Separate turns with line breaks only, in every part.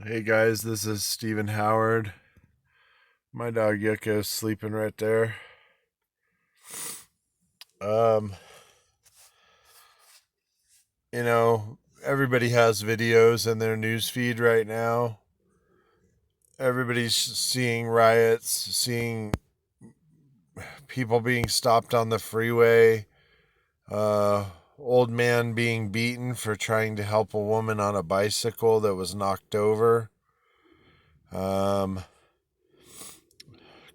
Hey guys, this is Stephen Howard. My dog Yucca is sleeping right there. Um, Everybody has videos in their news feed right now. Everybody's seeing riots, seeing people being stopped on the freeway, uh, old man being beaten for trying to help a woman on a bicycle that was knocked over. Um,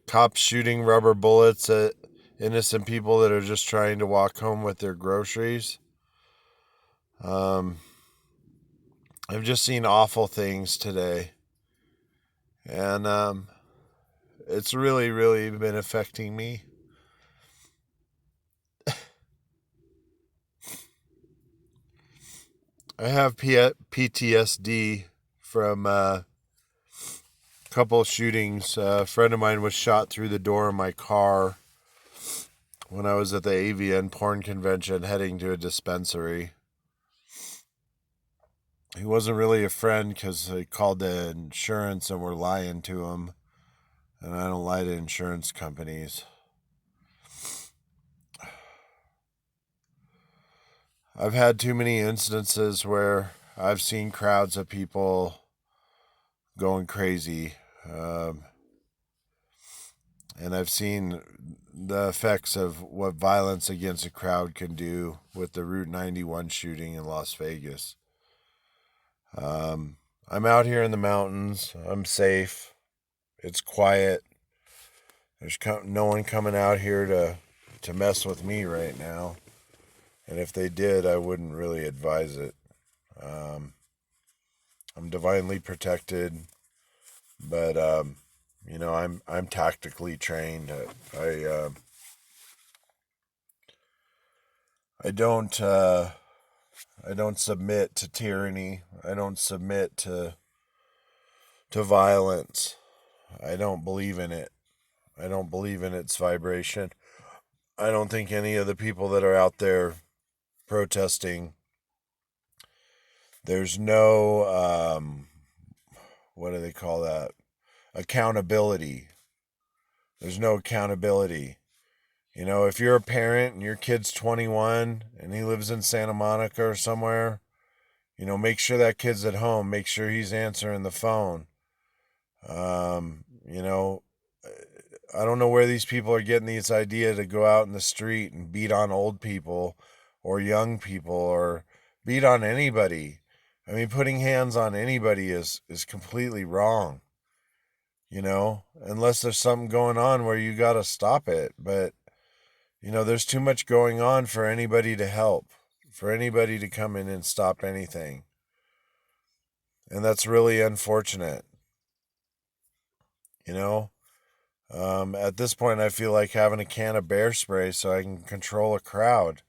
Cops shooting rubber bullets at innocent people that are just trying to walk home with their groceries. Um, I've just seen awful things today, and it's really, really been affecting me. I have PTSD from a couple of shootings. A friend of mine was shot through the door of my car when I was at the AVN porn convention heading to a dispensary. He wasn't really a friend because they called the insurance and were lying to him. And I don't lie to insurance companies. I've had too many instances where I've seen crowds of people going crazy. Um, and I've seen the effects of what violence against a crowd can do with the Route 91 shooting in Las Vegas. I'm out here in the mountains. I'm safe. It's quiet. There's no one coming out here to mess with me right now. And if they did, I wouldn't really advise it. Um, I'm divinely protected, but I'm tactically trained. I don't I don't submit to tyranny. I don't submit to violence. I don't believe in it. I don't believe in its vibration. I don't think any of the people that are out there protesting, there's no what do they call that? Accountability. There's no accountability. If you're a parent and your kid's 21 and he lives in Santa Monica or somewhere, make sure that kid's at home. Make sure he's answering the phone. Um, you know, I don't know where these people are getting this idea to go out in the street and beat on old people or young people or beat on anybody. I mean, putting hands on anybody is completely wrong, unless there's something going on where you got to stop it. But there's too much going on for anybody to help, for anybody to come in and stop anything. And that's really unfortunate. You know, at this point, I feel like having a can of bear spray so I can control a crowd.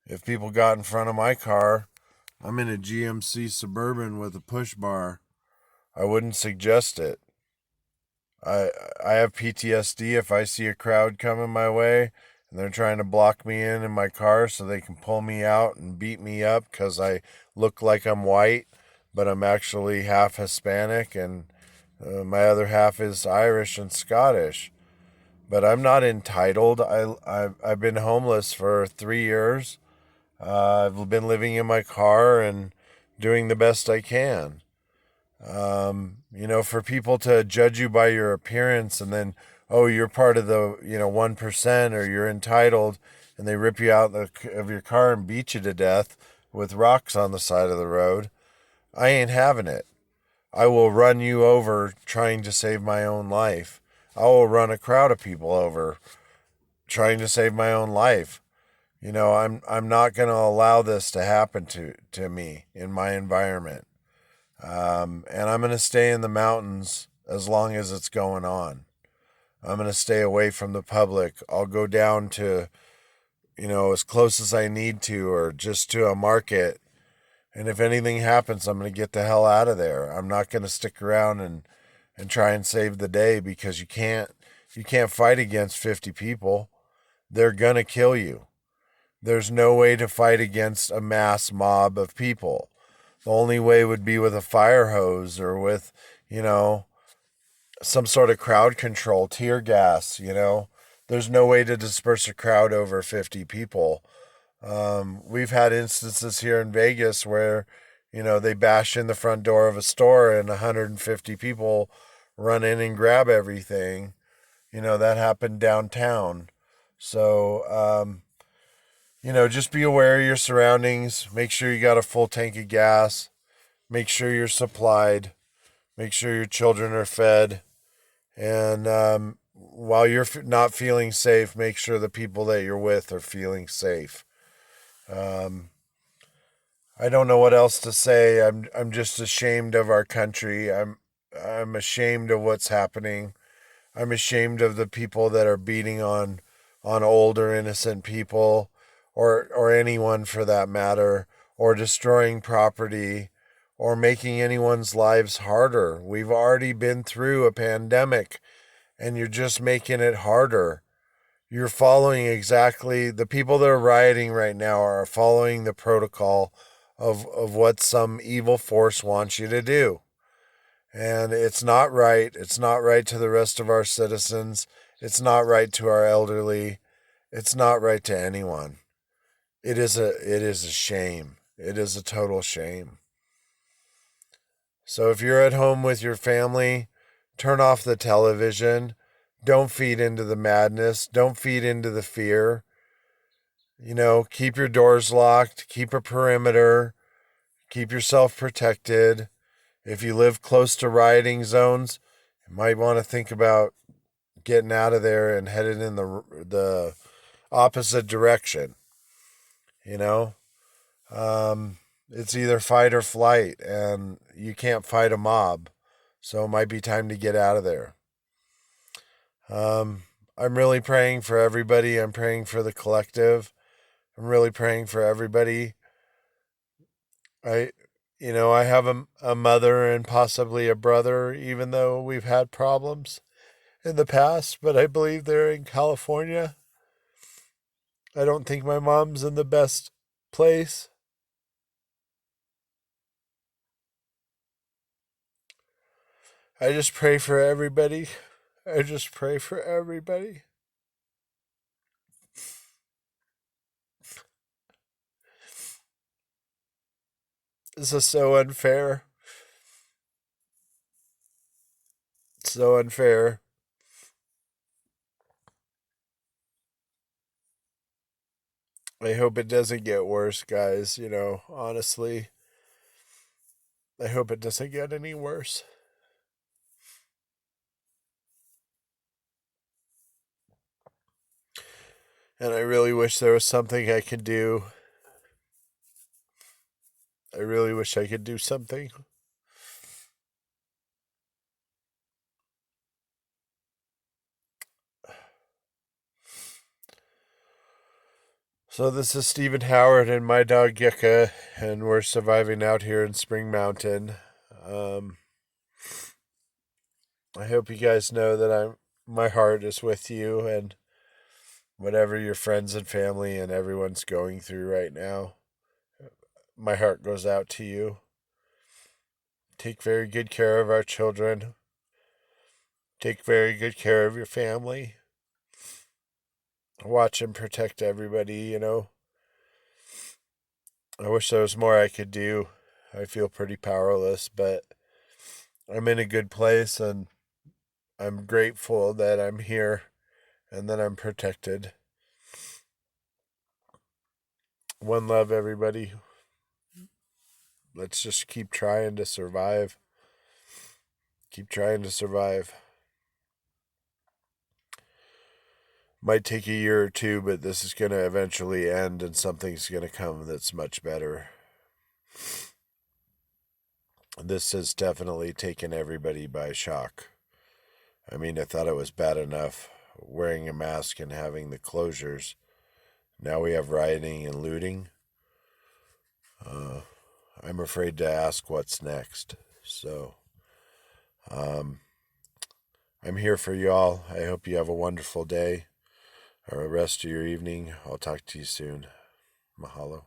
If people got in front of my car, I'm in a GMC Suburban with a push bar. I wouldn't suggest it. I I have PTSD if I see a crowd coming my way and they're trying to block me in my car so they can pull me out and beat me up because I look like I'm white, but I'm actually half Hispanic and my other half is Irish and Scottish. But I'm not entitled. I've been homeless for 3 years. I've been living in my car and doing the best I can. For people to judge you by your appearance and then, oh, you're part of the, 1% or you're entitled, and they rip you out of your car and beat you to death with rocks on the side of the road. I ain't having it. I will run you over trying to save my own life. I will run a crowd of people over trying to save my own life. I'm not going to allow this to happen to me in my environment. And I'm going to stay in the mountains as long as it's going on. I'm going to stay away from the public. I'll go down to, as close as I need to or just to a market. And if anything happens, I'm going to get the hell out of there. I'm not going to stick around and try and save the day because you can't fight against 50 people. They're going to kill you. There's no way to fight against a mass mob of people. The only way would be with a fire hose or with, you know, some sort of crowd control, tear gas, you know. There's no way to disperse a crowd over 50 people. We've had instances here in Vegas where, they bash in the front door of a store and 150 people run in and grab everything. That happened downtown. So, just be aware of your surroundings. Make sure you got a full tank of gas. Make sure you're supplied. Make sure your children are fed. And while you're not feeling safe, make sure the people that you're with are feeling safe. Um, I don't know what else to say. I'm just ashamed of our country. I'm ashamed of what's happening. I'm ashamed of the people that are beating on older innocent people, or anyone for that matter, or destroying property, or making anyone's lives harder. We've already been through a pandemic, and you're just making it harder. You're following exactly the people that are rioting right now are following the protocol of what some evil force wants you to do. And it's not right. It's not right to the rest of our citizens. It's not right to our elderly. It's not right to anyone. It is a shame. It is a total shame. So if you're at home with your family, turn off the television. Don't feed into the madness. Don't feed into the fear. Keep your doors locked, keep a perimeter, keep yourself protected. If you live close to rioting zones, you might want to think about getting out of there and headed in the opposite direction. You know, it's either fight or flight, and you can't fight a mob, so it might be time to get out of there. I'm really praying for everybody. I'm praying for the collective. I'm really praying for everybody. I, I have a mother and possibly a brother, even though we've had problems in the past, but I believe they're in California. I don't think my mom's in the best place. I just pray for everybody. I just pray for everybody. This is so unfair. So unfair. I hope it doesn't get worse, guys. Honestly, I hope it doesn't get any worse. And I really wish there was something I could do. I really wish I could do something. So this is Stephen Howard and my dog Gecka, and we're surviving out here in Spring Mountain. Um, I hope you guys know that my heart is with you and whatever your friends and family and everyone's going through right now. My heart goes out to you. Take very good care of our children. Take very good care of your family. Watch and protect everybody. I wish there was more I could do. I feel pretty powerless, but I'm in a good place, and I'm grateful that I'm here and that I'm protected. One love, everybody. Let's just keep trying to survive. Keep trying to survive. Might take a year or two, but this is going to eventually end, and something's going to come that's much better. This has definitely taken everybody by shock. I mean, I thought it was bad enough wearing a mask and having the closures. Now we have rioting and looting. I'm afraid to ask what's next. So, I'm here for y'all. I hope you have a wonderful day or a rest of your evening. I'll talk to you soon. Mahalo.